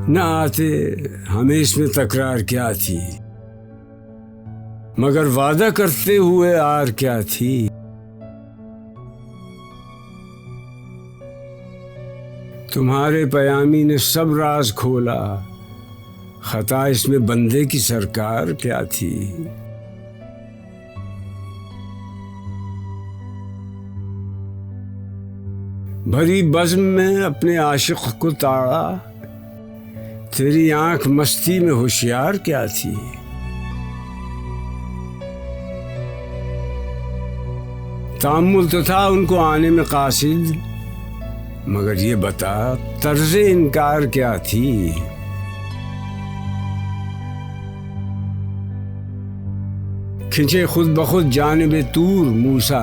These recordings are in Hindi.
न आते हमें इसमें तकरार क्या थी, मगर वादा करते हुए आर क्या थी। तुम्हारे पयामी ने सब राज खोला, खता इसमें बंदे की सरकार क्या थी। भरी बज़्म में अपने आशिक को ताड़ा, तेरी आंख मस्ती में होशियार क्या थी। तामुल तो था उनको आने में कासिद, मगर ये बता तर्ज़े इनकार क्या थी। खिंचे खुद बखुद जानिबे तूर मूसा,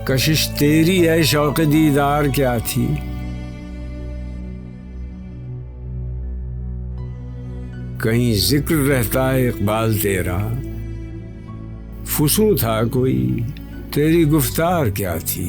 कशिश तेरी है शौक़ दीदार क्या थी। कहीं जिक्र रहता है इक़बाल तेरा, फुसूं था कोई तेरी गुफ्तार क्या थी।